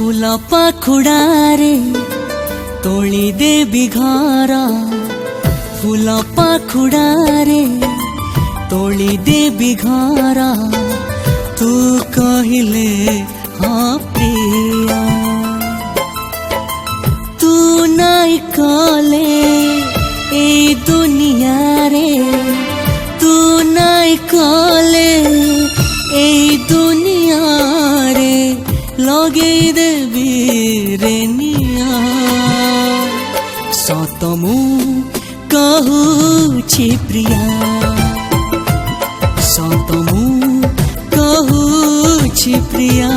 फूल पाखुड़ारे तोली देबी घर फूल पाखुड़ारे तोली देबी घर तू कहले हाँ प्रिया तू नहीं कले ए दुनिया रे तू नहीं कले ए दुनिया रे लगे देवी रे निया सतमु कहूछि प्रिया सतमु कहूछि प्रिया।